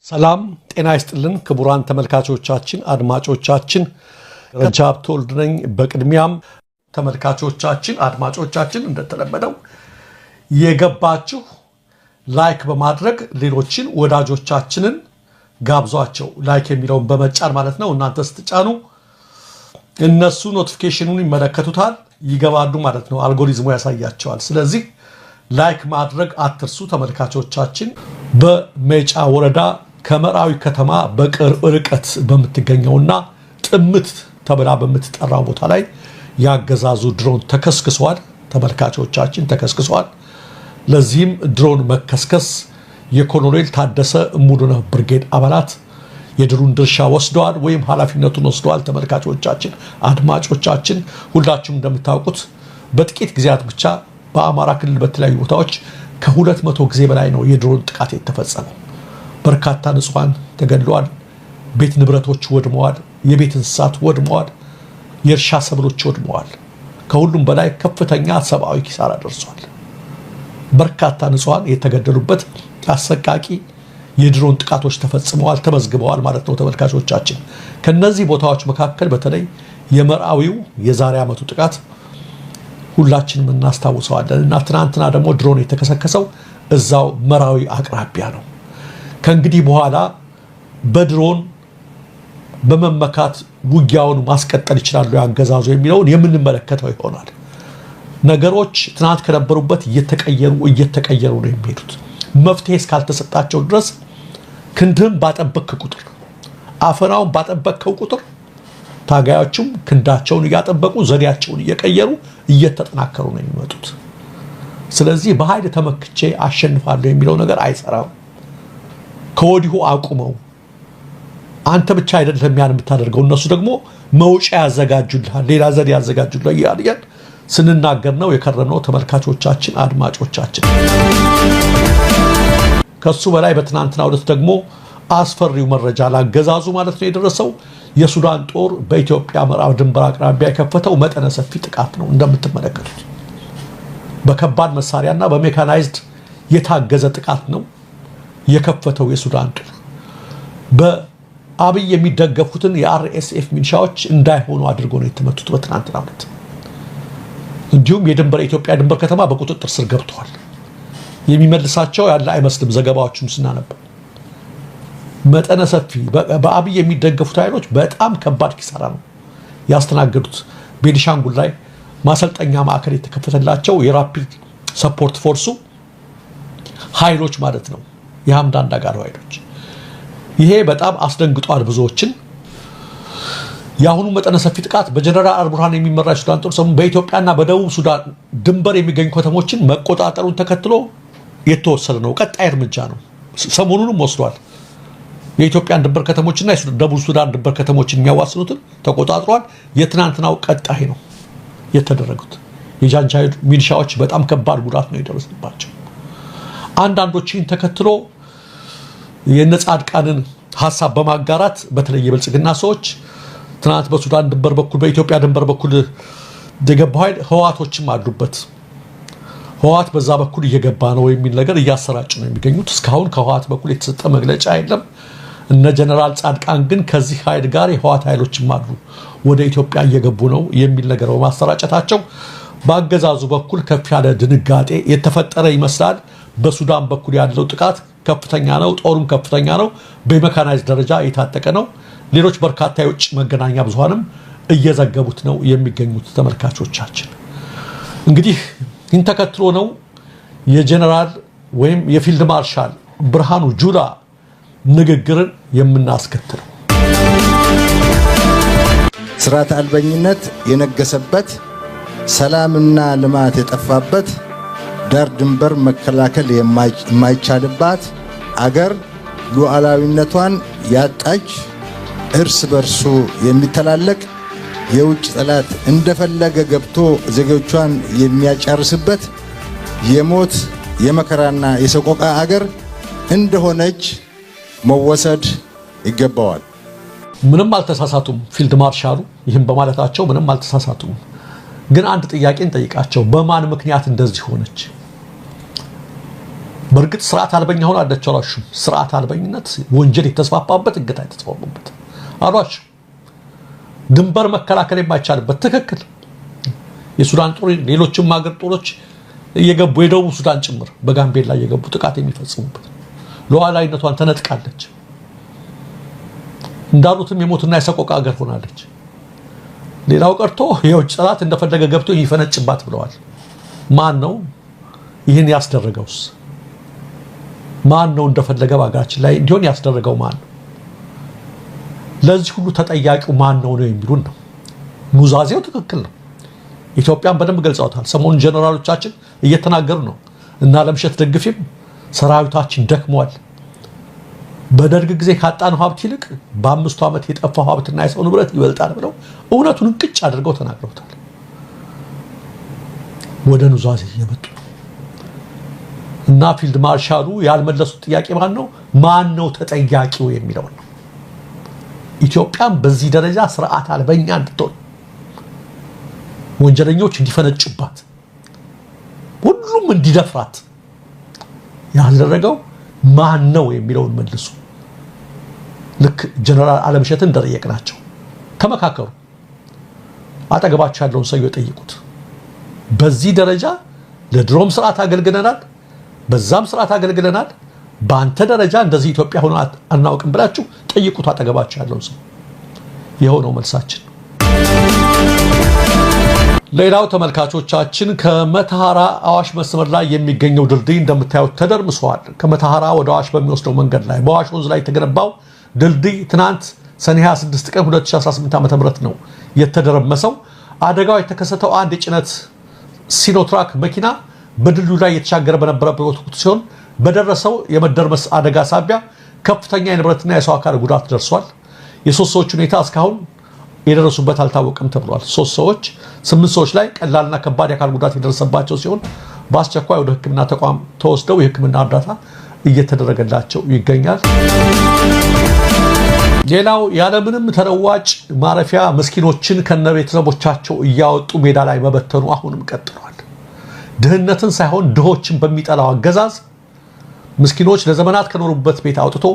ሰላም ጤና ይስጥልን ክቡራን ተመልካቾቻችን አድማጮቻችን ረጃብ ተወልድ ነኝ። በቅድሚያም ተመልካቾቻችን አድማጮቻችን እንደተለመደው የገባችሁ ላይክ በማድረግ ሌሎችን ወዳጆቻችንን ጋብዟቸው። ላይክ የሚለውን በመጫን ማለት ነው። እናንተ ስትጫኑ እነሱ ኖቲፊኬሽኑን ይመለከቱታል ይገባሉ ማለት ነው። አልጎሪዝሙ ያሳያቸዋል። ስለዚህ ላይክ ማድረግ አትርሱ ተመልካቾቻችን። በሜጫ ወረዳ ከመራዊ ከተማ በቅርብ ርቀት በምትገኘውና ጥምት ተብላ በምትጠራው ቦታ ላይ ያገዛዙ ድሮን ተከስክሷል። ተመልካቾቻችን ተከስክሷል። ለዚህም ድሮን መከስከስ የኮሎኔል ታደሰ ሙሉነህ ብርጌድ አባላት የድሩን ድርሻ ወስደዋል ወይም ኃላፊነቱን ወስደዋል። ተመልካቾቻችን አድማጮቻችን ሁላችሁም እንደምታውቁት በጥቂት ጊዜያት ብቻ በአማራ ክልል በተለያዩ ቦታዎች ከ200 ጊዜ በላይ ነው የድሮን ጥቃት የተፈጸመው። በርካታ ንጹሃን ተገድለዋል። ቤት ንብረቶች ወድመዋል። የቤት እንስሳት ወድመዋል። የእርሻ ሰብሎች ወድመዋል። ከሁሉም በላይ ከፍተኛ ሰብአዊ ኪሳራ ደርሷል። በርካታ ንጹሃን የተገደሉበት አሰቃቂ የድሮን ጥቃቶች ተፈጽመዋል፣ ተመዝግበዋል ማለት ነው ተመልካቾቻችን። ከነዚህ ቦታዎች መካከል በተለይ የመራዊው የዛሬ ዓመቱ ጥቃት ሁላችንም እናስታውሰዋለን እና ትናንትና ደግሞ ድሮን የተከሰከሰው እዛው መራዊ አቅራቢያ ነው። ከእንግዲህ በኋላ በድሮን በመመካት ውጊያውን ማስቀጠል ይችላሉ ያገዛዙ የሚለውን የምንመለከተው ይሆናል። ነገሮች ትናንት ከነበሩበት እየተቀየሩ ነው የሚሄዱት። መፍትሄ እስካልተሰጣቸው ድረስ ክንድህም ባጠበቅክ ቁጥር አፈናውን ባጠበቅከው ቁጥር ታጋዮቹም ክንዳቸውን እያጠበቁ ዘዴያቸውን እየቀየሩ እየተጠናከሩ ነው የሚመጡት። ስለዚህ በኃይል ተመክቼ አሸንፋለሁ የሚለው ነገር አይሰራም። ከወዲሁ አቁመው። አንተ ብቻ አይደለም ያን የምታደርገው፣ እነሱ ደግሞ መውጫ ያዘጋጁልሃል፣ ሌላ ዘዴ ያዘጋጁልሃል እያልን ስንናገር ነው የከረምነው ተመልካቾቻችን አድማጮቻችን። ከሱ በላይ በትናንትናው ዕለት ደግሞ አስፈሪው መረጃ ላገዛዙ ማለት ነው የደረሰው የሱዳን ጦር በኢትዮጵያ ምዕራብ ድንበር አቅራቢያ የከፈተው መጠነ ሰፊ ጥቃት ነው። እንደምትመለከቱት በከባድ መሳሪያና በሜካናይዝድ የታገዘ ጥቃት ነው የከፈተው የሱዳን ጦር። በአብይ የሚደገፉትን የአርኤስኤፍ ሚሊሻዎች እንዳይሆኑ አድርጎ ነው የተመቱት በትናንትናው ዕለት። እንዲሁም የኢትዮጵያ ድንበር ከተማ በቁጥጥር ስር ገብተዋል። የሚመልሳቸው ያለ አይመስልም ዘገባዎችን ስናነብ። መጠነ ሰፊ በአብይ የሚደገፉት ኃይሎች በጣም ከባድ ኪሳራ ነው ያስተናገዱት። ቤኒሻንጉል ላይ ማሰልጠኛ ማዕከል የተከፈተላቸው የራፒድ ሰፖርት ፎርሱ ኃይሎች ማለት ነው የሐምዳን ዳጋሎ ኃይሎች። ይሄ በጣም አስደንግጧል ብዙዎችን። የአሁኑ መጠነ ሰፊ ጥቃት በጀነራል አልቡርሃን የሚመራ ሱዳን ጦር ሰሞኑን በኢትዮጵያና በደቡብ ሱዳን ድንበር የሚገኙ ከተሞችን መቆጣጠሩን ተከትሎ የተወሰደ ነው። ቀጣይ እርምጃ ነው። ሰሞኑንም ወስዷል። የኢትዮጵያን ድንበር ከተሞችና የደቡብ ሱዳን ድንበር ከተሞችን የሚያዋስኑትን ተቆጣጥሯል። የትናንትናው ቀጣይ ነው የተደረጉት። የጃንጃዊድ ሚሊሻዎች በጣም ከባድ ጉዳት ነው የደረሰባቸው። አንዳንዶችን ተከትሎ የነጻድቃንን ሐሳብ በማጋራት በተለይ የብልጽግና ሰዎች ትናንት በሱዳን ድንበር በኩል በኢትዮጵያ ድንበር በኩል የገባው ኃይል ህዋቶችም አሉበት፣ ህዋት በዛ በኩል እየገባ ነው የሚል ነገር እያሰራጩ ነው የሚገኙት። እስካሁን ከህዋት በኩል የተሰጠ መግለጫ የለም። እነ ጀነራል ጻድቃን ግን ከዚህ ኃይል ጋር የህዋት ኃይሎችም አሉ ወደ ኢትዮጵያ እየገቡ ነው የሚል ነገር በማሰራጨታቸው በአገዛዙ በኩል ከፍ ያለ ድንጋጤ የተፈጠረ ይመስላል። በሱዳን በኩል ያለው ጥቃት ከፍተኛ ነው፣ ጦሩም ከፍተኛ ነው፣ በሜካናይዝድ ደረጃ የታጠቀ ነው። ሌሎች በርካታ የውጭ መገናኛ ብዙሃንም እየዘገቡት ነው የሚገኙት ተመልካቾቻችን። እንግዲህ ይህን ተከትሎ ነው የጀነራል ወይም የፊልድ ማርሻል ብርሃኑ ጁላ ንግግርን የምናስከትለው። ስርዓተ አልበኝነት የነገሰበት፣ ሰላምና ልማት የጠፋበት፣ ዳር ድንበር መከላከል የማይቻልባት አገር ሉዓላዊነቷን ያጣች፣ እርስ በርሱ የሚተላለቅ የውጭ ጠላት እንደፈለገ ገብቶ ዜጎቿን የሚያጨርስበት የሞት የመከራና የሰቆቃ አገር እንደሆነች መወሰድ ይገባዋል። ምንም አልተሳሳቱም ፊልድ ማርሻሉ። ይህም በማለታቸው ምንም አልተሳሳቱም። ግን አንድ ጥያቄ እንጠይቃቸው። በማን ምክንያት እንደዚህ ሆነች? በርግጥ ስርዓት አልበኛ ሆነ አደቻላችሁ ስርዓት አልበኝነት ወንጀል የተስፋፋበት እገታ የተስፋፋበት አሏሽ ድንበር መከላከል የማይቻልበት ትክክል የሱዳን ጦር ሌሎችም ሀገር ጦሮች እየገቡ የደቡብ ሱዳን ጭምር በጋምቤላ እየገቡ ጥቃት የሚፈጽሙበት ሉዓላዊነቷን ተነጥቃለች እንዳሉትም የሞትና የሰቆቃ ሀገር ሆናለች ሌላው ቀርቶ የውጭ ጠላት እንደፈለገ ገብቶ ይፈነጭባት ብለዋል ማን ነው ይህን ያስደረገውስ ማን ነው እንደፈለገ ባጋችን ላይ እንዲሆን ያስደረገው ማን ነው ለዚህ ሁሉ ተጠያቂው ማን ነው የሚሉን ነው ሙዛዜው ትክክል ነው ኢትዮጵያን በደንብ ገልጸውታል ሰሞኑን ጀነራሎቻችን እየተናገሩ ነው እና ለምሸት ደግፊም ሰራዊታችን ደክሟል በደርግ ጊዜ ካጣነው ሀብት ይልቅ በ5 ዓመት የጠፋው ሀብትና የሰው ንብረት ይበልጣል ብለው እውነቱን ቅጭ አድርገው ተናግረውታል ወደ ኑዛዜ እየመጡ እና ፊልድ ማርሻሉ ያልመለሱት ጥያቄ ማን ነው ተጠያቂው የሚለው ነው ኢትዮጵያን በዚህ ደረጃ ስርዓት አልበኛ እንድትሆን ወንጀለኞች እንዲፈነጩባት ሁሉም እንዲደፍራት ያደረገው ማን ነው የሚለውን መልሱ ልክ ጀነራል አለምሸት እንደጠየቅናቸው ተመካከሩ አጠገባቸው ያለውን ሰው ይጠይቁት በዚህ ደረጃ ለድሮም ስርዓት አገልግለናል በዛም ስርዓት አገልግለናል በአንተ ደረጃ እንደዚህ ኢትዮጵያ ሆኖ አናውቅም ብላችሁ ጠይቁት አጠገባቸው ያለውን ሰው የሆነው መልሳችን ሌላው ተመልካቾቻችን ከመተሃራ አዋሽ መስመር ላይ የሚገኘው ድልድይ እንደምታዩት ተደርምሷል ከመተሃራ ወደ አዋሽ በሚወስደው መንገድ ላይ በአዋሽ ወንዝ ላይ የተገነባው ድልድይ ትናንት ሰኔ 26 ቀን 2018 ዓ.ም ነው የተደረመሰው አደጋው የተከሰተው አንድ የጭነት ሲኖትራክ መኪና በድልድዩ ላይ የተሻገረ በነበረበት ወቅት ሲሆን በደረሰው የመደርመስ አደጋ ሳቢያ ከፍተኛ የንብረትና የሰው አካል ጉዳት ደርሷል የሶስት ሰዎች ሁኔታ እስካሁን የደረሱበት አልታወቀም ተብሏል 3 ሰዎች 8 ሰዎች ላይ ቀላልና ከባድ የአካል ጉዳት የደረሰባቸው ሲሆን በአስቸኳይ ወደ ሕክምና ተቋም ተወስደው የሕክምና እርዳታ እየተደረገላቸው ይገኛል ሌላው ያለምንም ተለዋጭ ማረፊያ መስኪኖችን ከነቤተሰቦቻቸው እያወጡ ሜዳ ላይ መበተኑ አሁንም ቀጥሏል ድህነትን ሳይሆን ድሆችን በሚጠላው አገዛዝ መስኪኖች ለዘመናት ከኖሩበት ቤት አውጥቶ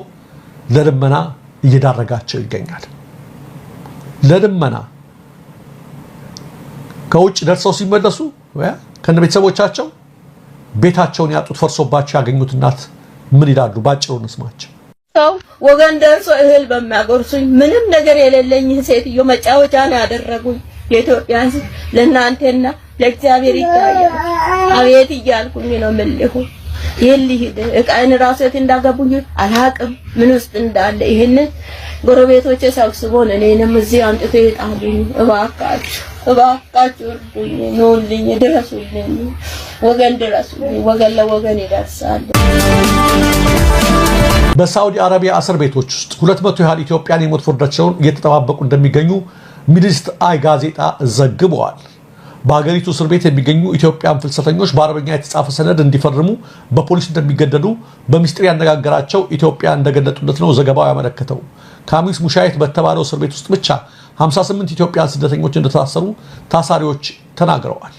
ለልመና እየዳረጋቸው ይገኛል ለልመና ከውጭ ደርሰው ሲመለሱ ከነቤተሰቦቻቸው ቤታቸውን ያጡት ፈርሶባቸው ያገኙት እናት ምን ይላሉ ባጭሩ እንስማቸው ሰው ወገን ደርሶ እህል በሚያጎርሱኝ ምንም ነገር የሌለኝ ሴትዮ መጫወቻ ነው ያደረጉኝ የኢትዮጵያ ሕዝብ ለእናንተና ለእግዚአብሔር ይታያል አቤት እያልኩኝ ነው መልሁ ይልሂድ እቃን ራሴት እንዳገቡኝ አላቅም ምን ውስጥ እንዳለ ይሄን ጎረቤቶቼ ሰብስቦን እኔንም እዚህ አንጥቶ ይጣሉኝ እባካችሁ እርዱኝ ኑልኝ ድረሱልኝ ወገን ድረሱልኝ ወገን ለወገን ይደርሳል በሳውዲ አረቢያ እስር ቤቶች ውስጥ 200 ያህል ኢትዮጵያን የሞት ፍርዳቸውን እየተጠባበቁ እንደሚገኙ ሚድልስት አይ ጋዜጣ ዘግቧል በአገሪቱ እስር ቤት የሚገኙ ኢትዮጵያን ፍልሰተኞች በአረበኛ የተጻፈ ሰነድ እንዲፈርሙ በፖሊስ እንደሚገደዱ በሚስጥር ያነጋገራቸው ኢትዮጵያ እንደገለጡለት ነው ዘገባው ያመለከተው ካሚስ ሙሻይት በተባለው እስር ቤት ውስጥ ብቻ 58 ኢትዮጵያን ስደተኞች እንደታሰሩ ታሳሪዎች ተናግረዋል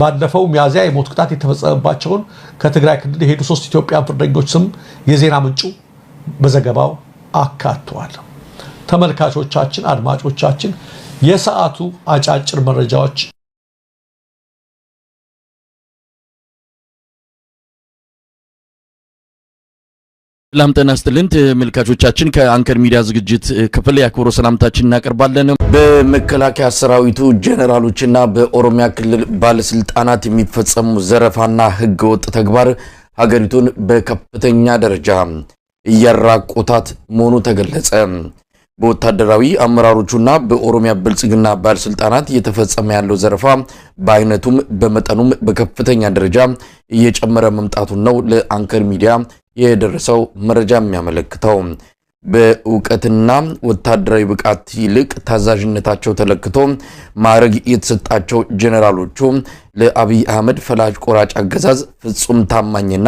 ባለፈው ሚያዚያ የሞት ቅጣት የተፈጸመባቸውን ከትግራይ ክልል የሄዱ 3 ኢትዮጵያን ፍርደኞች ስም የዜና ምንጩ በዘገባው አካቷል ተመልካቾቻችን አድማጮቻችን የሰዓቱ አጫጭር መረጃዎች ሰላም ጤና ይስጥልን ተመልካቾቻችን ከአንከር ሚዲያ ዝግጅት ክፍል ያክብሮ ሰላምታችን እናቀርባለን በመከላከያ ሰራዊቱ ጀነራሎችና በኦሮሚያ ክልል ባለስልጣናት የሚፈጸሙ ዘረፋና ህገወጥ ተግባር ሀገሪቱን በከፍተኛ ደረጃ እያራቆታት መሆኑ ተገለጸ በወታደራዊ አመራሮቹና በኦሮሚያ ብልጽግና ባለስልጣናት እየተፈጸመ ያለው ዘረፋ በአይነቱም በመጠኑም በከፍተኛ ደረጃ እየጨመረ መምጣቱን ነው ለአንከር ሚዲያ የደረሰው መረጃ የሚያመለክተው በእውቀትና ወታደራዊ ብቃት ይልቅ ታዛዥነታቸው ተለክቶ ማዕረግ የተሰጣቸው ጀነራሎቹ ለአብይ አህመድ ፈላጭ ቆራጭ አገዛዝ ፍጹም ታማኝና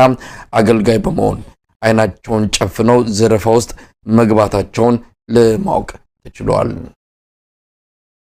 አገልጋይ በመሆን አይናቸውን ጨፍነው ዘረፋ ውስጥ መግባታቸውን ለማወቅ ተችሏል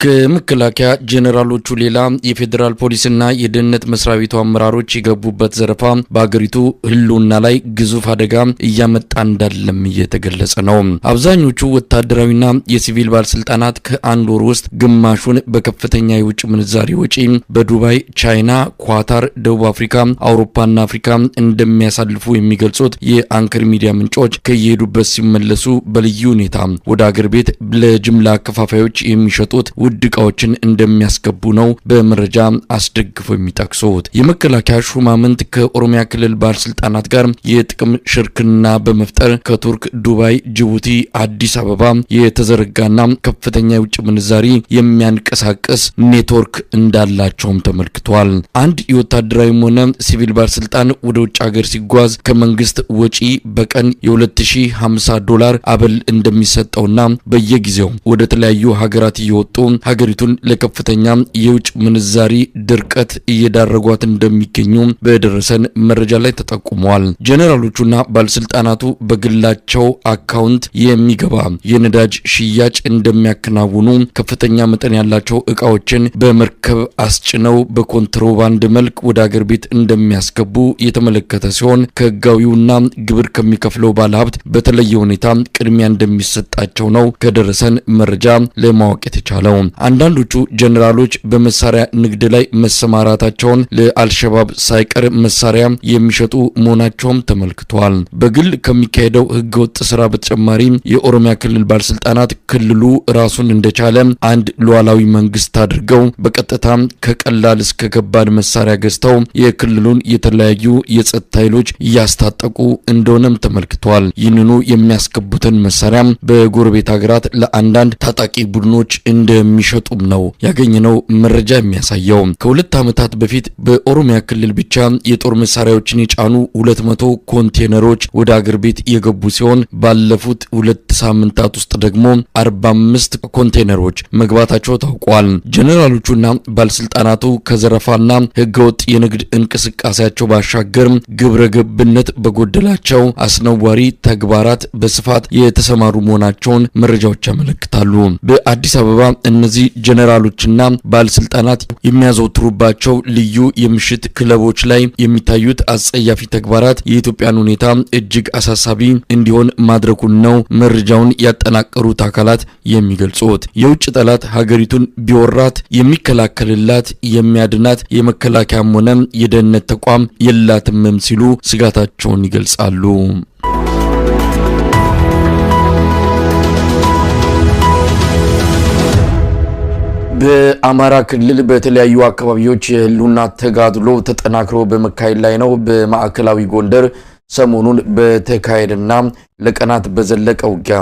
ከመከላከያ ጄኔራሎቹ ሌላ የፌዴራል ፖሊስና የደህንነት መስሪያ ቤቱ አመራሮች የገቡበት ዘረፋ በአገሪቱ ህልውና ላይ ግዙፍ አደጋ እያመጣ እንዳለም እየተገለጸ ነው። አብዛኞቹ ወታደራዊና የሲቪል ባለስልጣናት ከአንድ ወር ውስጥ ግማሹን በከፍተኛ የውጭ ምንዛሪ ወጪ በዱባይ፣ ቻይና፣ ኳታር፣ ደቡብ አፍሪካ፣ አውሮፓና አፍሪካ እንደሚያሳልፉ የሚገልጹት የአንከር ሚዲያ ምንጮች ከየሄዱበት ሲመለሱ በልዩ ሁኔታ ወደ አገር ቤት ለጅምላ አከፋፋዮች የሚሸጡት ውድ ዕቃዎችን እንደሚያስገቡ ነው በመረጃ አስደግፈው የሚጠቅሱት። የመከላከያ ሹማምንት ከኦሮሚያ ክልል ባለስልጣናት ጋር የጥቅም ሽርክና በመፍጠር ከቱርክ፣ ዱባይ፣ ጅቡቲ፣ አዲስ አበባ የተዘረጋና ከፍተኛ የውጭ ምንዛሪ የሚያንቀሳቅስ ኔትወርክ እንዳላቸውም ተመልክቷል። አንድ የወታደራዊም ሆነ ሲቪል ባለስልጣን ወደ ውጭ ሀገር ሲጓዝ ከመንግስት ወጪ በቀን $2050 አበል እንደሚሰጠውና በየጊዜው ወደ ተለያዩ ሀገራት እየወጡ ሀገሪቱን ለከፍተኛ የውጭ ምንዛሪ ድርቀት እየዳረጓት እንደሚገኙ በደረሰን መረጃ ላይ ተጠቁመዋል። ጄኔራሎቹና ባለስልጣናቱ በግላቸው አካውንት የሚገባ የነዳጅ ሽያጭ እንደሚያከናውኑ ከፍተኛ መጠን ያላቸው ዕቃዎችን በመርከብ አስጭነው በኮንትሮባንድ መልክ ወደ አገር ቤት እንደሚያስገቡ የተመለከተ ሲሆን ከህጋዊውና ግብር ከሚከፍለው ባለሀብት በተለየ ሁኔታ ቅድሚያ እንደሚሰጣቸው ነው ከደረሰን መረጃ ለማወቅ የተቻለው። አንዳንዶቹ ጄኔራሎች በመሳሪያ ንግድ ላይ መሰማራታቸውን ለአልሸባብ ሳይቀር መሳሪያ የሚሸጡ መሆናቸውም ተመልክቷል። በግል ከሚካሄደው ህገወጥ ስራ በተጨማሪ የኦሮሚያ ክልል ባለስልጣናት ክልሉ ራሱን እንደቻለ አንድ ሉዓላዊ መንግስት አድርገው በቀጥታ ከቀላል እስከ ከባድ መሳሪያ ገዝተው የክልሉን የተለያዩ የጸጥታ ኃይሎች እያስታጠቁ እንደሆነም ተመልክቷል። ይህንኑ የሚያስገቡትን መሳሪያ በጎረቤት ሀገራት ለአንዳንድ ታጣቂ ቡድኖች እንደሚሸጡም ነው ያገኘነው መረጃ የሚያሳየው። ከሁለት ዓመታት በፊት በኦሮሚያ ክልል ብቻ የጦር መሳሪያዎችን የጫኑ 200 ኮንቴነሮች ወደ አገር ቤት የገቡ ሲሆን ባለፉት 2 ሳምንታት ውስጥ ደግሞ 45 ኮንቴነሮች መግባታቸው ታውቋል። ጄኔራሎቹና ባለስልጣናቱ ከዘረፋና ህገወጥ የንግድ እንቅስቃሴያቸው ባሻገር ግብረ ገብነት በጎደላቸው አስነዋሪ ተግባራት በስፋት የተሰማሩ መሆናቸውን መረጃዎች ያመለክታሉ። በአዲስ አበባ እነዚህ ጄኔራሎችና ባለስልጣናት የሚያዘወትሩባቸው ልዩ የምሽት ክለቦች ላይ የሚታዩት አጸያፊ ተግባራት የኢትዮጵያን ሁኔታ እጅግ አሳሳቢ እንዲሆን ማድረጉን ነው መረጃውን ያጠናቀሩት አካላት የሚገልጹት። የውጭ ጠላት ሀገሪቱን ቢወራት የሚከላከልላት የሚያድናት የመከላከያም ሆነ የደህንነት ተቋም የላትም ሲሉ ስጋታቸውን ይገልጻሉ። በአማራ ክልል በተለያዩ አካባቢዎች የህልውና ተጋድሎ ተጠናክሮ በመካሄድ ላይ ነው። በማዕከላዊ ጎንደር ሰሞኑን በተካሄደና ለቀናት በዘለቀ ውጊያ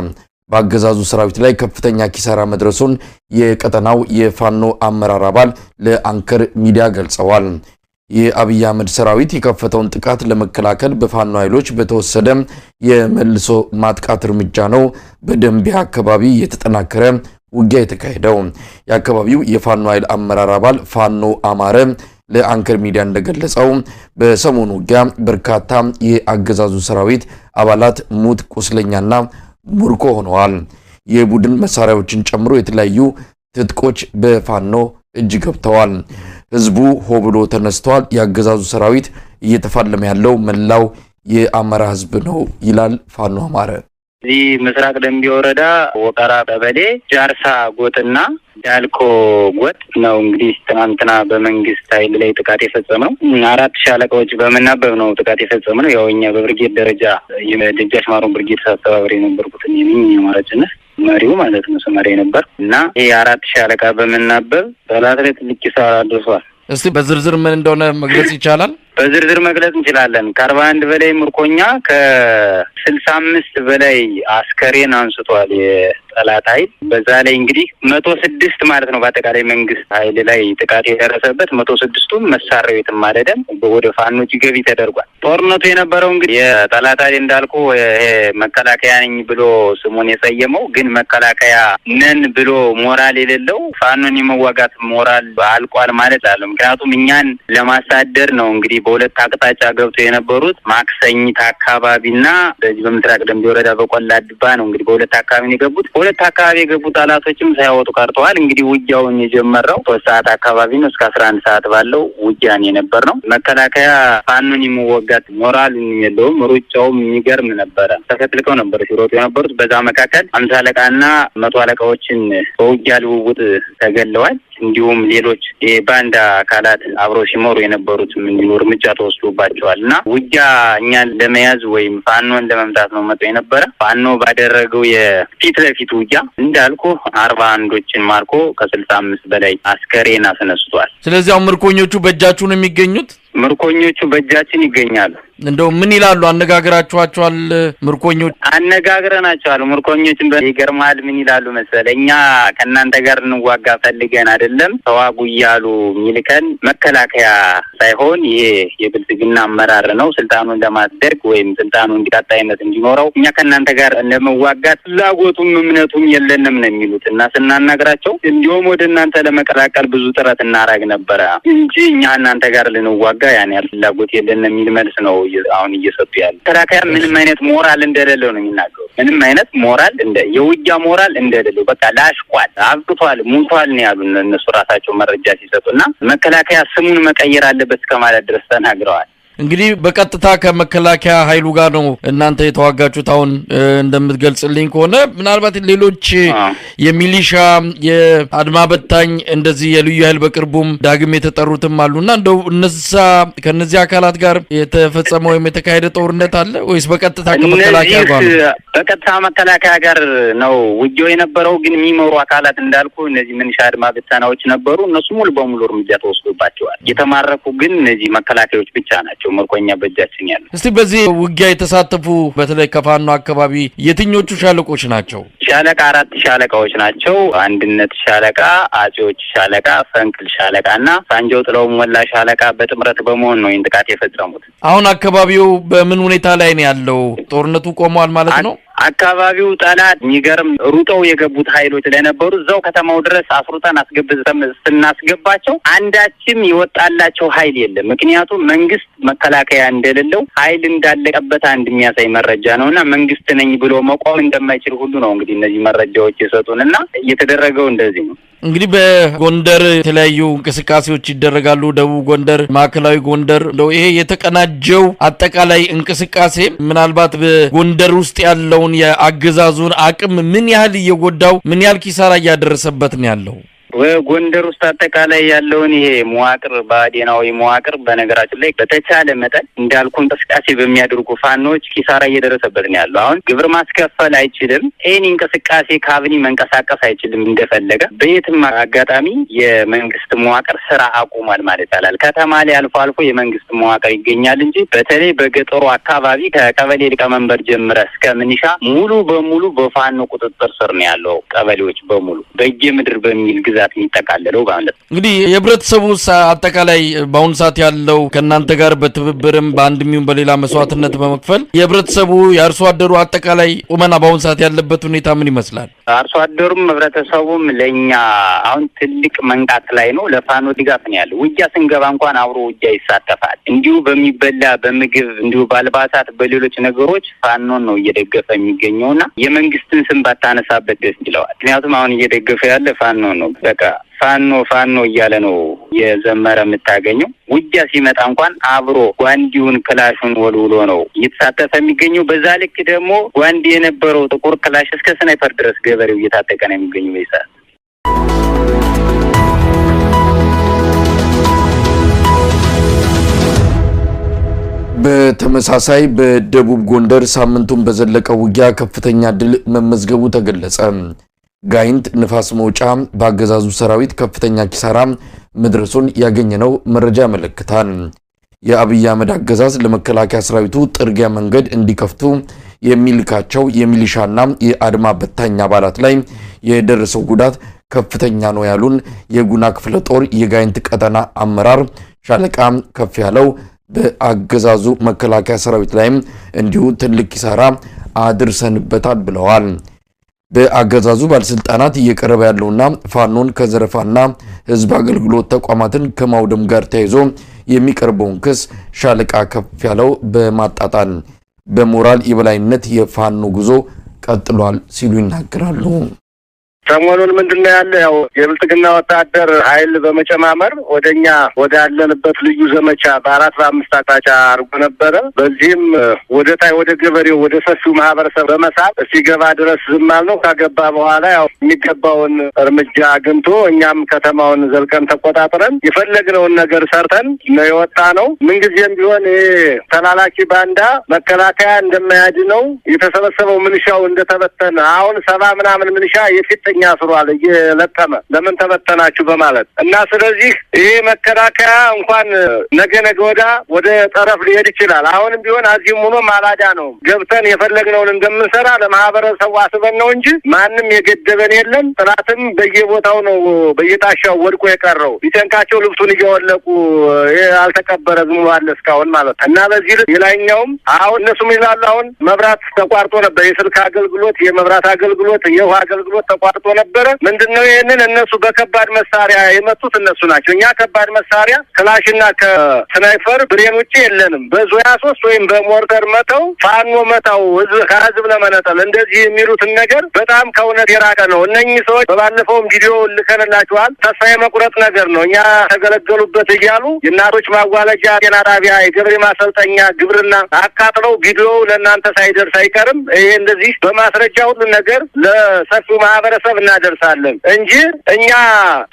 በአገዛዙ ሰራዊት ላይ ከፍተኛ ኪሳራ መድረሱን የቀጠናው የፋኖ አመራር አባል ለአንከር ሚዲያ ገልጸዋል። የአብይ አህመድ ሰራዊት የከፈተውን ጥቃት ለመከላከል በፋኖ ኃይሎች በተወሰደ የመልሶ ማጥቃት እርምጃ ነው በደንቢያ አካባቢ የተጠናከረ ውጊያ የተካሄደው። የአካባቢው የፋኖ ኃይል አመራር አባል ፋኖ አማረ ለአንከር ሚዲያ እንደገለጸው በሰሞኑ ውጊያ በርካታ የአገዛዙ ሰራዊት አባላት ሙት፣ ቁስለኛና ሙርኮ ሆነዋል። የቡድን መሳሪያዎችን ጨምሮ የተለያዩ ትጥቆች በፋኖ እጅ ገብተዋል። ህዝቡ ሆ ብሎ ተነስቷል። የአገዛዙ ሰራዊት እየተፋለመ ያለው መላው የአማራ ህዝብ ነው ይላል ፋኖ አማረ። እዚህ ምስራቅ ደንቢ ወረዳ ወቀራ ቀበሌ ጃርሳ ጎጥና ዳልኮ ጎጥ ነው እንግዲህ ትናንትና በመንግስት ኃይል ላይ ጥቃት የፈጸመው 4 ሻለቃዎች በመናበብ ነው ጥቃት የፈጸመው። ያው እኛ በብርጌድ ደረጃ የደጃች ማሮ ብርጌድ አስተባባሪ የነበርኩት እኔ ማለትነ መሪው ማለት ነው ሰማሪ ነበር እና ይሄ 4 ሻለቃ በመናበብ ጠላት ላይ ትልቅ ኪሳራ አድርሷል። እስቲ በዝርዝር ምን እንደሆነ መግለጽ ይቻላል? በዝርዝር መግለጽ እንችላለን። ከ41 በላይ ምርኮኛ ከ65 በላይ አስከሬን አንስቷል የጠላት ኃይል። በዛ ላይ እንግዲህ 106 ማለት ነው በአጠቃላይ መንግስት ኃይል ላይ ጥቃት የደረሰበት 106ቱም መሳሪያው የትም አልሄደም ወደ ፋኖች ገቢ ተደርጓል። ጦርነቱ የነበረው እንግዲህ የጠላት ኃይል እንዳልኩ መከላከያ ነኝ ብሎ ስሙን የሰየመው ግን መከላከያ ነን ብሎ ሞራል የሌለው ፋኖን የመዋጋት ሞራል አልቋል ማለት አለ። ምክንያቱም እኛን ለማሳደር ነው እንግዲህ በሁለት አቅጣጫ ገብቶ የነበሩት ማክሰኝት አካባቢና በዚህ በምስራቅ ደንቢ ወረዳ በቆላ ድባ ነው። እንግዲህ በሁለት አካባቢ ነው የገቡት። በሁለት አካባቢ የገቡ ጠላቶችም ሳይወጡ ቀርተዋል። እንግዲህ ውጊያውን የጀመረው 3 ሰዓት አካባቢ ነው። እስከ 11 ሰዓት ባለው ውጊያን የነበር ነው። መከላከያ ፋኖን የሚወጋት ሞራል የለውም። ሩጫውም የሚገርም ነበረ። ተከትልከው ነበር ሲሮጡ የነበሩት። በዛ መካከል 50 አለቃና 100 አለቃዎችን በውጊያ ልውውጥ ተገለዋል። እንዲሁም ሌሎች የባንዳ አካላት አብረው ሲመሩ የነበሩትም እንዲሁ እርምጃ ተወስዶባቸዋል እና ውጊያ እኛን ለመያዝ ወይም ፋኖን ለመምታት ነው መጥቶ የነበረ። ፋኖ ባደረገው የፊት ለፊት ውጊያ እንዳልኩ 41ዶችን ማርኮ ከ65 በላይ አስከሬን አስነስቷል። ስለዚህ አሁን ምርኮኞቹ በእጃችሁ ነው የሚገኙት? ምርኮኞቹ በእጃችን ይገኛሉ። እንደው ምን ይላሉ? አነጋግራችኋቸዋል? ምርኮኞች አነጋግረናቸዋል። ምርኮኞችን ይገርማል። ምን ይላሉ መሰለ? እኛ ከእናንተ ጋር እንዋጋ ፈልገን አይደለም ተዋጉ እያሉ ሚልከን መከላከያ ሳይሆን ይሄ የብልጽግና አመራር ነው ስልጣኑን ለማስደርግ ወይም ስልጣኑ እንዲቀጣይነት እንዲኖረው እኛ ከእናንተ ጋር ለመዋጋት ፍላጎቱም እምነቱም የለንም ነው የሚሉት እና ስናናግራቸው እንዲሁም ወደ እናንተ ለመቀላቀል ብዙ ጥረት እናረግ ነበረ እንጂ እኛ እናንተ ጋር ልንዋጋ ያን ያህል ፍላጎት የለንም የሚል መልስ ነው አሁን እየሰጡ ያለ። መከላከያ ምንም አይነት ሞራል እንደሌለው ነው የሚናገሩ። ምንም አይነት ሞራል የውጊያ ሞራል እንደሌለው በቃ ላሽቋል፣ አብቅቷል፣ ሙቷል ነው ያሉ እነሱ ራሳቸው መረጃ ሲሰጡና መከላከያ ስሙን መቀየር አለበት ከማለት ድረስ ተናግረዋል። እንግዲህ በቀጥታ ከመከላከያ ኃይሉ ጋር ነው እናንተ የተዋጋችሁት። አሁን እንደምትገልጽልኝ ከሆነ ምናልባት ሌሎች የሚሊሻ የአድማ በታኝ እንደዚህ የልዩ ኃይል በቅርቡም ዳግም የተጠሩትም አሉና እንደው ከነዚህ አካላት ጋር የተፈጸመ ወይም የተካሄደ ጦርነት አለ ወይስ በቀጥታ ከመከላከያ ጋር ነው? በቀጥታ መከላከያ ጋር ነው ውጊያው የነበረው። ግን የሚመሩ አካላት እንዳልኩ እነዚህ ሚሊሻ አድማ በታናዎች ነበሩ። እነሱ ሙሉ በሙሉ እርምጃ ተወስዶባቸዋል። የተማረኩ ግን እነዚህ መከላከያዎች ብቻ ናቸው ምርኮኛ በእጃችን ያለው። እስቲ በዚህ ውጊያ የተሳተፉ በተለይ ከፋኖ አካባቢ የትኞቹ ሻለቆች ናቸው? ሻለቃ 4 ሻለቃዎች ናቸው። አንድነት ሻለቃ፣ አጼዎች ሻለቃ፣ ፈንቅል ሻለቃና ሳንጃው ጥለው ሞላ ሻለቃ በጥምረት በመሆን ነው ይህን ጥቃት የፈጸሙት። አሁን አካባቢው በምን ሁኔታ ላይ ነው ያለው? ጦርነቱ ቆሟል ማለት ነው? አካባቢው ጠላት የሚገርም ሩጠው የገቡት ኃይሎች ስለነበሩ እዛው ከተማው ድረስ አስሩተን ስናስገባቸው አንዳችም ይወጣላቸው ኃይል የለም። ምክንያቱም መንግስት መከላከያ እንደሌለው ኃይል እንዳለቀበት አንድ የሚያሳይ መረጃ ነውና መንግስት ነኝ ብሎ መቆም እንደማይችል ሁሉ ነው እንግዲህ እነዚህ መረጃዎች የሰጡንና እየተደረገው እንደዚህ ነው። እንግዲህ በጎንደር የተለያዩ እንቅስቃሴዎች ይደረጋሉ። ደቡብ ጎንደር፣ ማዕከላዊ ጎንደር እንደው ይሄ የተቀናጀው አጠቃላይ እንቅስቃሴ ምናልባት በጎንደር ውስጥ ያለውን የአገዛዙን አቅም ምን ያህል እየጎዳው ምን ያህል ኪሳራ እያደረሰበት ነው ያለው? ጎንደር ውስጥ አጠቃላይ ያለውን ይሄ መዋቅር ባዴናዊ መዋቅር በነገራችን ላይ በተቻለ መጠን እንዳልኩ እንቅስቃሴ በሚያደርጉ ፋኖች ኪሳራ እየደረሰበት ነው ያለው። አሁን ግብር ማስከፈል አይችልም። ይህን እንቅስቃሴ ካቢኔ መንቀሳቀስ አይችልም እንደፈለገ። በየትም አጋጣሚ የመንግስት መዋቅር ስራ አቁሟል ማለት ይቻላል። ከተማ ላይ አልፎ አልፎ የመንግስት መዋቅር ይገኛል እንጂ በተለይ በገጠሩ አካባቢ ከቀበሌ ሊቀመንበር ጀምረ እስከ ምንሻ ሙሉ በሙሉ በፋኖ ቁጥጥር ስር ነው ያለው። ቀበሌዎች በሙሉ በየምድር በሚል ግዛ የሚጠቃለለው ማለት ነው። እንግዲህ የህብረተሰቡ አጠቃላይ በአሁኑ ሰዓት ያለው ከእናንተ ጋር በትብብርም በአንድም ይሁን በሌላ መስዋዕትነት በመክፈል የህብረተሰቡ የአርሶ አደሩ አጠቃላይ ቁመና በአሁኑ ሰዓት ያለበት ሁኔታ ምን ይመስላል? አርሶ አደሩም ህብረተሰቡም ለኛ አሁን ትልቅ መንቃት ላይ ነው። ለፋኖ ድጋፍ ነው ያለው። ውጊያ ስንገባ እንኳን አብሮ ውጊያ ይሳተፋል። እንዲሁ በሚበላ በምግብ እንዲሁ ባልባሳት በሌሎች ነገሮች ፋኖን ነው እየደገፈ የሚገኘውና የመንግስትን ስም ባታነሳበት ደስ ይለዋል። ምክንያቱም አሁን እየደገፈ ያለ ፋኖ ነው። በቃ ፋኖ እያለ ነው የዘመረ የምታገኘው። ውጊያ ሲመጣ እንኳን አብሮ ጓንዲውን ክላሹን ወልውሎ ነው እየተሳተፈ የሚገኘው። በዛ ልክ ደግሞ ጓንዲ የነበረው ጥቁር ክላሽ እስከ ስናይፐር ድረስ ገበሬው እየታጠቀ ነው የሚገኘው ይሳል። በተመሳሳይ በደቡብ ጎንደር ሳምንቱን በዘለቀው ውጊያ ከፍተኛ ድል መመዝገቡ ተገለጸ። ጋይንት ንፋስ መውጫ በአገዛዙ ሰራዊት ከፍተኛ ኪሳራ መድረሱን ያገኘነው መረጃ ያመለክታል። የአብይ አህመድ አገዛዝ ለመከላከያ ሰራዊቱ ጥርጊያ መንገድ እንዲከፍቱ የሚልካቸው የሚሊሻና የአድማ በታኝ አባላት ላይ የደረሰው ጉዳት ከፍተኛ ነው ያሉን የጉና ክፍለ ጦር የጋይንት ቀጠና አመራር ሻለቃ ከፍ ያለው በአገዛዙ መከላከያ ሰራዊት ላይም እንዲሁ ትልቅ ኪሳራ አድርሰንበታል ብለዋል። በአገዛዙ ባለስልጣናት እየቀረበ ያለውና ፋኖን ከዘረፋና ህዝብ አገልግሎት ተቋማትን ከማውደም ጋር ተያይዞ የሚቀርበውን ክስ ሻለቃ ከፍያለው በማጣጣል በሞራል የበላይነት የፋኖ ጉዞ ቀጥሏል ሲሉ ይናገራሉ። ሰሞኑን ምንድነው ያለ ያው የብልጽግና ወታደር ኃይል በመጨማመር ወደኛ ወዳለንበት ልዩ ዘመቻ በ4 በ5 አቅጣጫ አርጎ ነበር። በዚህም ወደ ገበሬው ወደ ሰፊው ማህበረሰብ በመሳብ ሲገባ ድረስ ዝም አልነው። ካገባ በኋላ ያው የሚገባውን እርምጃ አግኝቶ እኛም ከተማውን ዘልቀን ተቆጣጥረን የፈለግነውን ነገር ሰርተን ነው የወጣ ነው። ምንጊዜም ቢሆን ተላላኪ ባንዳ መከላከያ እንደማያድነው የተሰበሰበው ምንሻው እንደተበተነ አሁን 70 ምናምን ምንሻ የፊት ያስሯል እየለቀመ ለምን ተበተናችሁ በማለት እና ስለዚህ ይሄ መከላከያ እንኳን ነገ ወደ ጠረፍ ሊሄድ ይችላል። አሁንም ቢሆን አዚም ሆኖ ማላዳ ነው ገብተን የፈለግነውን እንደምንሰራ ለማህበረሰቡ አስበን ነው እንጂ ማንም የገደበን የለም። ጥራትም በየቦታው ነው በየጣሻው ወድቆ የቀረው ቢጨንቃቸው ልብሱን እየወለቁ ያልተቀበረ ዝም አለ እስካሁን ማለት እና በዚህ የላይኛውም አሁን እነሱም ይላሉ አሁን መብራት ተቋርጦ ነበር። የስልክ አገልግሎት የመብራት አገልግሎት የውሃ አገልግሎት ተቋርጦ ነበር። ምንድነው ይሄንን እነሱ በከባድ መሳሪያ የመቱት እነሱ ናቸው። እኛ ከባድ መሳሪያ ክላሽና ከስናይፐር ብሬን ውጪ የለንም። በዙያ 3 ወይም በሞርተር መተው ፋኖ መታው ህዝብ ለመነጠል እንደዚህ የሚሉትን ነገር በጣም ከእውነት የራቀ ነው። እነኚህ ሰዎች በባለፈውም ቪዲዮ ልከንላችኋል። ተስፋ የመቁረጥ ነገር ነው። እኛ ተገለገሉበት እያሉ የእናቶች ማዋለጃ ጤና ጣቢያ የገበሬ ማሰልጠኛ ግብርና አካጥለው ቪዲዮ ለእናንተ ሳይደርስ አይቀርም። ይሄ እንደዚህ በማስረጃ ሁሉ ነገር ለሰፊው ማህበረሰብ እናደርሳለን እንጂ እኛ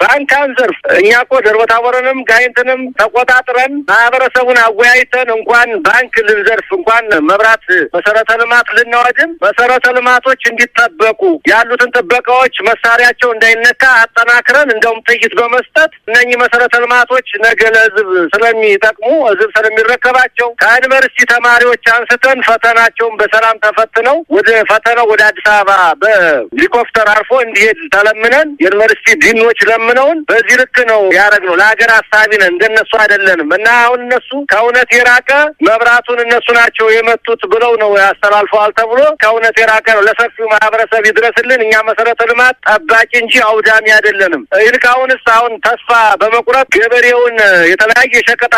ባንካን ዘርፍ እኛ እኮ ደብረ ታቦርንም ጋይንትንም ተቆጣጥረን ማህበረሰቡን አወያይተን እንኳን ባንክ ልንዘርፍ እንኳን መብራት መሰረተ ልማት ልናወድም መሰረተ ልማቶች እንዲጠበቁ ያሉትን ጥበቃዎች መሳሪያቸው እንዳይነካ አጠናክረን እንደውም ጥይት በመስጠት እነኚህ መሰረተ ልማቶች ነገ ለህዝብ ስለሚጠቅሙ ህዝብ ስለሚረከባቸው ከዩኒቨርሲቲ ተማሪዎች አንስተን ፈተናቸውን በሰላም ተፈትነው ወደ ፈተናው ወደ አዲስ አበባ በሄሊኮፕተር አርፎ እንዲሄድ ተለምነን ዩኒቨርሲቲ ዲኖች ለምነውን በዚህ ልክ ነው ያረግነው። ለሀገር አሳቢ ነን እንደነሱ አይደለንም እና አሁን እነሱ ከእውነት የራቀ መብራቱን እነሱ ናቸው የመቱት ብለው ነው ያስተላልፈዋል ተብሎ ከእውነት የራቀ ነው። ለሰፊው ማህበረሰብ ይድረስልን። እኛ መሰረተ ልማት ጠባቂ እንጂ አውዳሚ አይደለንም። ይልካውንስ አሁን ተስፋ በመቁረጥ ገበሬውን የተለያየ ሸቀጣ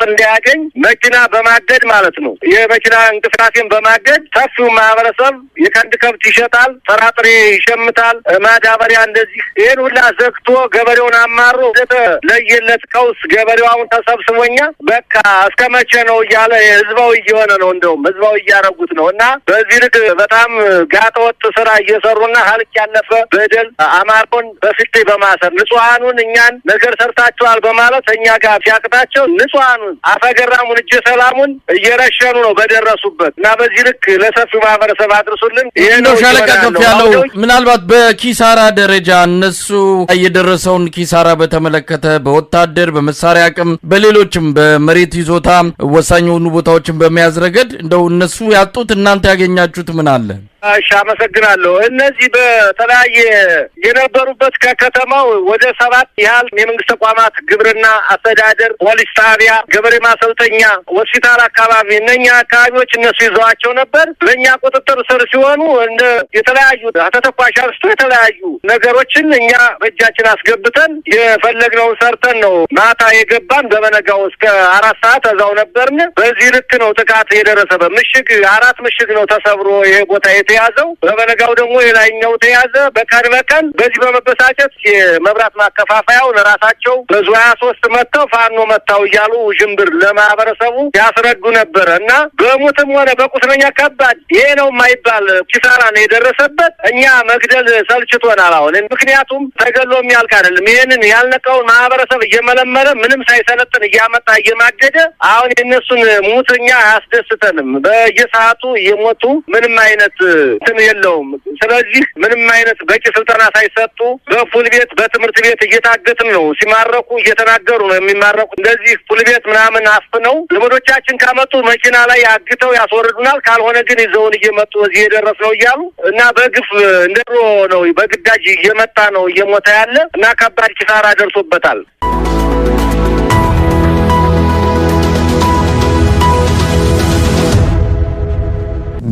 እንዲያገኝ መኪና በማገድ ማለት ነው የመኪና እንቅስቃሴን በማገድ ሰፊው ማህበረሰብ የቀንድ ከብት ይሸጣል፣ ጥራጥሬ ይሸምታል፣ ማዳበሪያ እንደዚህ ይሄን ሁላ ዘግቶ ገበሬውን አማሮ ለየለት ቀውስ ገበሬው አሁን ተሰብስቦኛ በቃ እስከመቼ ነው እያለ ህዝባዊ እየሆነ ነው። እንደውም ህዝባዊ እያረጉት ነው እና በዚህ ልክ በጣም ጋጠወጥ ስራ እየሰሩና ሀልቅ ያለፈ በደል አማሮን በፊት በማሰር ንጹሃኑን እኛን ነገር ሰርታቸዋል በማለት እኛ ጋር ሲያቅታቸው ንጹሃኑን አፈገራሙን እጀ ሰላሙን እየረሸኑ ነው በደረሱበት እና በዚህ ልክ ለሰፊው ማህበረሰብ አድርሱልን። ይሄ ነው ሻለቃ ከፍያለው። ምናልባት በኪሳራ ደረጃ እነሱ የደረሰውን ኪሳራ በተመለከተ በወታደር በመሳሪያ አቅም በሌሎችም በመሬት ይዞታ ወሳኝ የሆኑ ቦታዎችን በመያዝ ረገድ እንደው እነሱ ያጡት እናንተ ያገኛችሁት ምን አለ? እሺ አመሰግናለሁ። እነዚህ በተለያየ የነበሩበት ከከተማው ወደ 7 ያህል የመንግስት ተቋማት ግብርና፣ አስተዳደር፣ ፖሊስ ጣቢያ፣ ገበሬ ማሰልጠኛ፣ ሆስፒታል አካባቢ እነኛ አካባቢዎች እነሱ ይዘዋቸው ነበር። በእኛ ቁጥጥር ስር ሲሆኑ እንደ የተለያዩ ተተኳሽ አንስቶ የተለያዩ ነገሮችን እኛ በእጃችን አስገብተን የፈለግነውን ሰርተን ነው ማታ የገባን። በመነጋው እስከ 4 ሰዓት እዛው ነበርን። በዚህ ልክ ነው ጥቃት የደረሰበት። ምሽግ 4 ምሽግ ነው ተሰብሮ ይሄ ቦታ ያዘው። በመነጋው ደግሞ የላይኛው ተያዘ። በቀን በዚህ በመበሳጨት የመብራት ማከፋፈያው ለራሳቸው በዙያ 3 መተው ፋኖ መታው እያሉ ጅምብር ለማህበረሰቡ ያስረዱ ነበር እና በሞትም ሆነ በቁስለኛ ከባድ ይሄ ነው የማይባል ኪሳራ ነው የደረሰበት። እኛ መግደል ሰልችቶናል አሁን። ምክንያቱም ተገሎ የሚያልቅ አይደለም። ይሄንን ያልነቀውን ማህበረሰብ እየመለመለ ምንም ሳይሰለጥን እያመጣ እየማገደ አሁን የነሱን ሙትኛ አያስደስተንም። በየሰዓቱ እየሞቱ ምንም አይነት እንትን የለውም። ስለዚህ ምንም አይነት በቂ ስልጠና ሳይሰጡ በፉል ቤት በትምህርት ቤት እየታገትን ነው። ሲማረኩ እየተናገሩ ነው የሚማረኩ። እንደዚህ ፉል ቤት ምናምን አፍነው ዘመዶቻችን ካመጡ መኪና ላይ አግተው ያስወርዱናል። ካልሆነ ግን ይዘውን እየመጡ እዚህ የደረስ ነው እያሉ እና በግፍ እንደሮ ነው በግዳጅ እየመጣ ነው እየሞተ ያለ እና ከባድ ኪሳራ ደርሶበታል።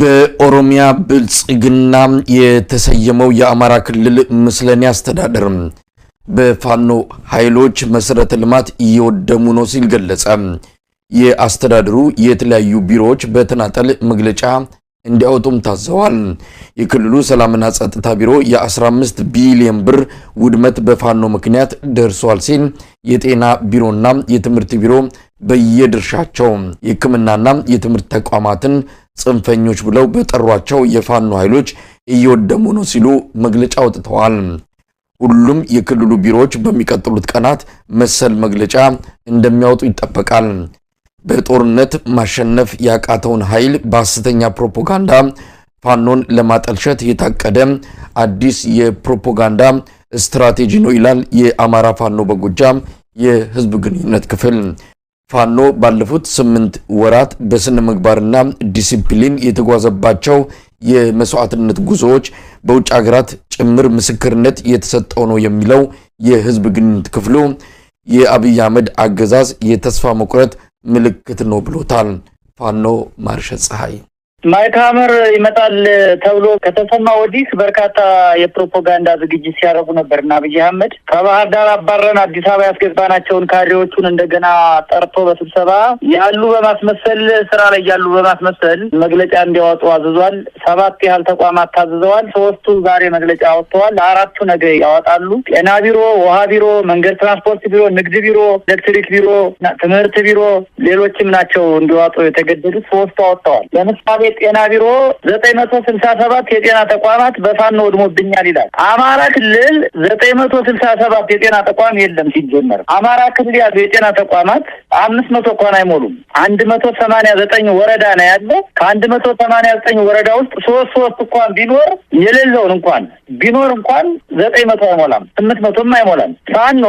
በኦሮሚያ ብልጽግና የተሰየመው የአማራ ክልል ምስለኔ አስተዳደር በፋኖ ኃይሎች መሰረተ ልማት እየወደሙ ነው ሲል ገለጸ። የአስተዳደሩ የተለያዩ ቢሮዎች በተናጠል መግለጫ እንዲያወጡም ታዘዋል። የክልሉ ሰላምና ጸጥታ ቢሮ የ15 ቢሊዮን ብር ውድመት በፋኖ ምክንያት ደርሷል ሲል የጤና ቢሮና የትምህርት ቢሮ በየድርሻቸው የሕክምናና የትምህርት ተቋማትን ጽንፈኞች ብለው በጠሯቸው የፋኖ ኃይሎች እየወደሙ ነው ሲሉ መግለጫ አውጥተዋል። ሁሉም የክልሉ ቢሮዎች በሚቀጥሉት ቀናት መሰል መግለጫ እንደሚያወጡ ይጠበቃል። በጦርነት ማሸነፍ ያቃተውን ኃይል በሐሰተኛ ፕሮፓጋንዳ ፋኖን ለማጠልሸት የታቀደ አዲስ የፕሮፓጋንዳ ስትራቴጂ ነው ይላል የአማራ ፋኖ በጎጃም የህዝብ ግንኙነት ክፍል። ፋኖ ባለፉት 8 ወራት በስነ ምግባርና ዲሲፕሊን የተጓዘባቸው የመስዋዕትነት ጉዞዎች በውጭ ሀገራት ጭምር ምስክርነት የተሰጠው ነው የሚለው የህዝብ ግንኙነት ክፍሉ የአብይ አህመድ አገዛዝ የተስፋ መቁረጥ ምልክት ነው ብሎታል። ፋኖ ማርሸት ፀሐይ ማይካመር ይመጣል ተብሎ ከተሰማ ወዲህ በርካታ የፕሮፓጋንዳ ዝግጅት ሲያደርጉ ነበርና አብይ አህመድ ከባህር ዳር አባረን አዲስ አበባ ያስገባናቸውን ካድሬዎቹን እንደገና ጠርቶ በስብሰባ ያሉ በማስመሰል ስራ ላይ ያሉ በማስመሰል መግለጫ እንዲያወጡ አዝዟል። 7 ያህል ተቋማት ታዝዘዋል። 3ቱ ዛሬ መግለጫ አወጥተዋል። 4ቱ ነገ ያወጣሉ። ጤና ቢሮ፣ ውሃ ቢሮ፣ መንገድ ትራንስፖርት ቢሮ፣ ንግድ ቢሮ፣ ኤሌክትሪክ ቢሮ፣ ትምህርት ቢሮ ሌሎችም ናቸው እንዲያወጡ የተገደዱት። 3ቱ አወጥተዋል። ለምሳሌ ጤና ቢሮ 967 የጤና ተቋማት በፋኖ ወድሞብኛል ይላል። አማራ ክልል 967 የጤና ተቋም የለም ሲጀመር። አማራ ክልል ያሉ የጤና ተቋማት 500 እንኳን አይሞሉም። 189 ወረዳ ነው ያለው። ከ189 ወረዳ ውስጥ 3 እንኳን ቢኖር የሌለውን እንኳን ቢኖር እንኳን 900 አይሞላም፣ 800ም አይሞላም። ፋኖ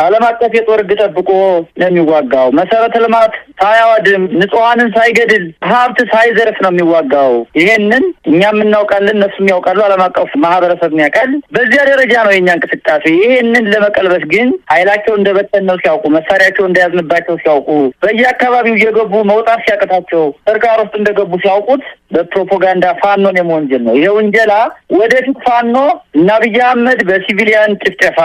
ዓለም አቀፍ የጦር ሕግ ጠብቆ ነው የሚዋጋው። መሰረተ ልማት ሳያወድም ንጹሃንን ሳይገድል ሀብት ሳይዘርፍ ነው የሚዋጋው። ይሄንን እኛም እናውቃለን፣ እነሱም ያውቃሉ፣ ዓለም አቀፍ ማህበረሰብ ያውቃል። በዚያ ደረጃ ነው የኛ እንቅስቃሴ። ይሄንን ለመቀልበስ ግን ኃይላቸው እንደበተነው ሲያውቁ፣ መሳሪያቸው እንደያዝንባቸው ሲያውቁ፣ በየአካባቢው እየገቡ መውጣት ሲያቅታቸው እርቃር ውስጥ እንደገቡ ሲያውቁት በፕሮፓጋንዳ ፋኖን የመወንጀል ነው። ይሄ ወንጀላ ወደፊት ፋኖ እና አብይ አህመድ በሲቪሊያን ጭፍጨፋ፣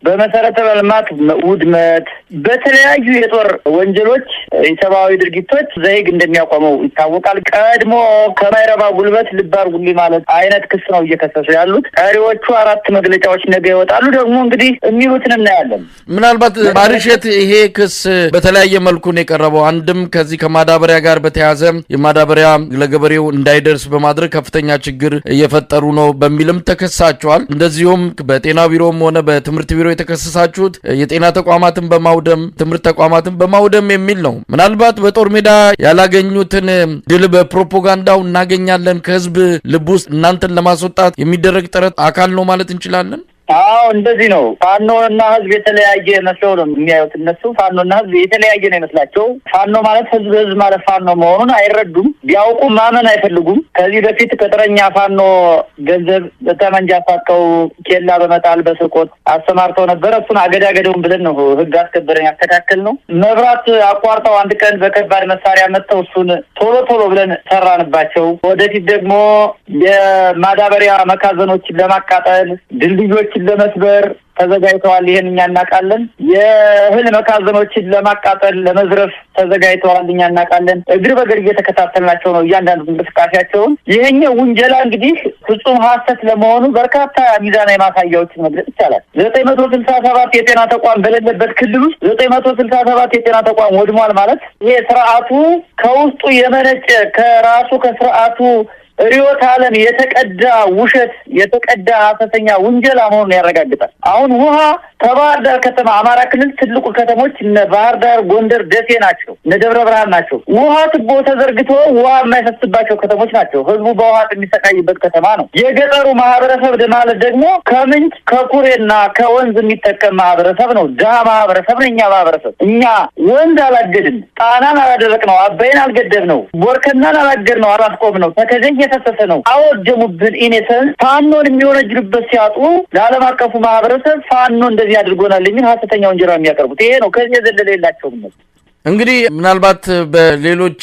በመሰረተ ልማት ውድመት፣ በተለያዩ የጦር ወንጀሎች፣ የሰብአዊ ድርጊቶች ዘይግ እንደሚያቆመው ይታወቃል። ቀድሞ ከማይረባ ጉልበት ልባር ጉሊ ማለት አይነት ክስ ነው እየከሰሱ ያሉት። ቀሪዎቹ 4 መግለጫዎች ነገ ይወጣሉ። ደግሞ እንግዲህ የሚሉትን እናያለን። ምናልባት ማርሸት ይሄ ክስ በተለያየ መልኩ ነው የቀረበው። አንድም ከዚህ ከማዳበሪያ ጋር በተያያዘ የማዳበሪያ ለገበሬው እንዳይደርስ በማድረግ ከፍተኛ ችግር እየፈጠሩ ነው በሚልም ተከሳቸዋል። እንደዚሁም በጤና ቢሮም ሆነ በትምህርት ቢሮ የተከሰሳችሁት የጤና ተቋማትን በማውደም ትምህርት ተቋማትን በማውደም የሚል ነው። ምናልባት በጦር ሜዳ ያላገኙትን ድል በፕሮፓጋንዳው እናገኛለን ከህዝብ ልብ ውስጥ እናንተን ለማስወጣት የሚደረግ ጥረት አካል ነው ማለት እንችላለን። አዎ እንደዚህ ነው። ፋኖና ህዝብ የተለያየ መስለው ነው የሚያዩት እነሱ። ፋኖና ህዝብ የተለያየ ነው ይመስላቸው። ፋኖ ማለት ህዝብ ማለት ፋኖ መሆኑን አይረዱም። ቢያውቁ ማመን አይፈልጉም። ከዚህ በፊት ቅጥረኛ ፋኖ ገንዘብ በጠመንጃ አሳቀው ኬላ በመጣል በስርቆት አሰማርተው ነበረ። እሱን አገዳገደውን ብለን ነው ህግ አስከበረን ያስተካከል ነው። መብራት አቋርጠው አንድ ቀን በከባድ መሳሪያ መጥተው እሱን ቶሎ ብለን ሰራንባቸው። ወደፊት ደግሞ የማዳበሪያ መካዘኖችን ለማቃጠል ድልድዮች ለመስበር ተዘጋጅተዋል። ይሄን እኛ እናውቃለን። የእህል መካዘኖችን ለማቃጠል ለመዝረፍ ተዘጋጅተዋል። እኛ እናውቃለን። እግር በእግር እየተከታተልናቸው ነው እያንዳንዱ እንቅስቃሴያቸውን። ይሄኛው ውንጀላ እንግዲህ ፍጹም ሀሰት ለመሆኑ በርካታ ሚዛናዊ ማሳያዎችን መግለጽ ይቻላል። 967 የጤና ተቋም በሌለበት ክልል ውስጥ 967 የጤና ተቋም ወድሟል ማለት ይሄ ስርዓቱ ከውስጡ የመነጨ ከራሱ ከስርዓቱ ሪዮት ዓለም የተቀዳ ውሸት የተቀዳ ሐሰተኛ ውንጀላ መሆኑን ያረጋግጣል። አሁን ውሃ ከባህር ዳር ከተማ አማራ ክልል ትልቁ ከተሞች እነ ባህር ዳር፣ ጎንደር፣ ደሴ ናቸው። እነ ደብረ ብርሃን ናቸው። ውሃ ትቦ ተዘርግቶ ውሃ የማይፈስባቸው ከተሞች ናቸው። ህዝቡ በውሃ የሚሰቃይበት ከተማ ነው። የገጠሩ ማህበረሰብ ማለት ደግሞ ከምንጭ ከኩሬና ከወንዝ የሚጠቀም ማህበረሰብ ነው። ድሃ ማህበረሰብ ነው። እኛ ማህበረሰብ እኛ ወንዝ አላገድን፣ ጣናን አላደረቅ ነው፣ አባይን አልገደብ ነው፣ ቦርከናን አላገድ ነው፣ አላስቆም ነው፣ ተከዘኝ የተሰሰ ነው። አወደሙብን። ኢኔሰንስ ፋኖን የሚወነጅሉበት ሲያጡ ለዓለም አቀፉ ማህበረሰብ ፋኖ እንደዚህ አድርጎናል የሚል ሐሰተኛ ወንጀላ የሚያቀርቡት ይሄ ነው። ከዚህ የዘለለ የላቸውም። እንግዲህ ምናልባት በሌሎች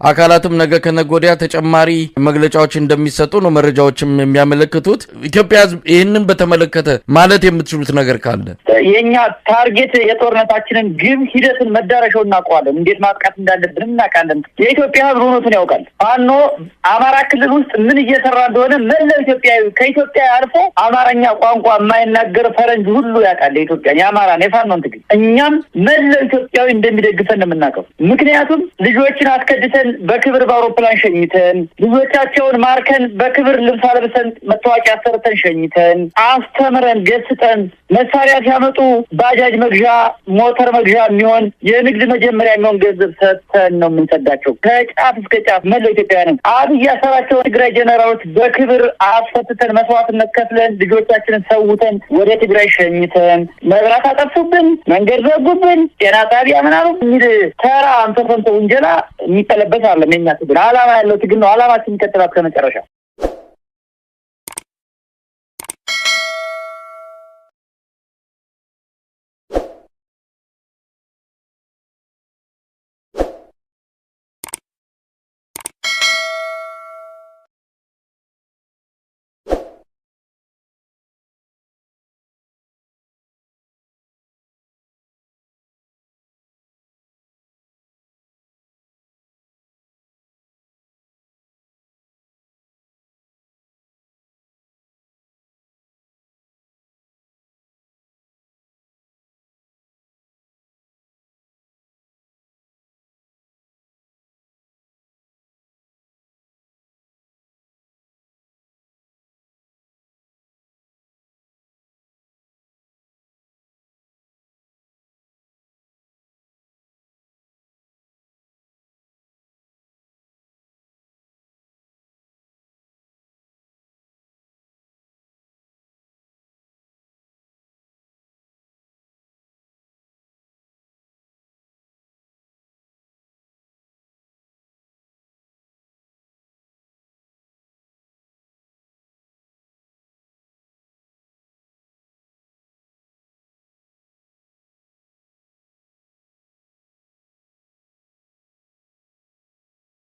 አካላትም ነገ ከነገ ወዲያ ተጨማሪ መግለጫዎች እንደሚሰጡ ነው መረጃዎችም የሚያመለክቱት። ኢትዮጵያ ሕዝብ ይህንን በተመለከተ ማለት የምትችሉት ነገር ካለ? የኛ ታርጌት የጦርነታችንን ግብ ሂደትን መዳረሻው እናውቀዋለን። እንዴት ማጥቃት እንዳለብን እናውቃለን። የኢትዮጵያ ሕዝብ እውነቱን ያውቃል። ፋኖ አማራ ክልል ውስጥ ምን እየሰራ እንደሆነ መላው ኢትዮጵያዊ ከኢትዮጵያ አልፎ አማርኛ ቋንቋ የማይናገር ፈረንጅ ሁሉ ያውቃል። የኢትዮጵያ የአማራን የፋኖን ትግል እኛም መላው ኢትዮጵያዊ እንደሚደግፈን ነው የምናውቀው። ምክንያቱም ልጆችን አስከድተን በክብር በአውሮፕላን ሸኝተን፣ ልጆቻቸውን ማርከን በክብር ልብስ አለብሰን መታወቂያ ሰርተን ሸኝተን፣ አስተምረን ገስጠን፣ መሳሪያ ሲያመጡ ባጃጅ መግዣ ሞተር መግዣ የሚሆን የንግድ መጀመሪያ የሚሆን ገንዘብ ሰጥተን ነው የምንሰዳቸው። ከጫፍ እስከ ጫፍ መላው ኢትዮጵያውያን አብይ ያሰራቸው ትግራይ ጀነራሎች በክብር አስፈትተን መስዋዕትነት ከፍለን ልጆቻችንን ሰውተን ወደ ትግራይ ሸኝተን፣ መብራት አጠፉብን፣ መንገድ ዘጉብን፣ ጤና ጣቢያ ምናምን የሚል ተራ አንተ ውንጀላ የሚጠለበት አለ። የኛ ትግል ዓላማ ያለው ትግል ነው። ዓላማችን ይቀጥላል ከመጨረሻ።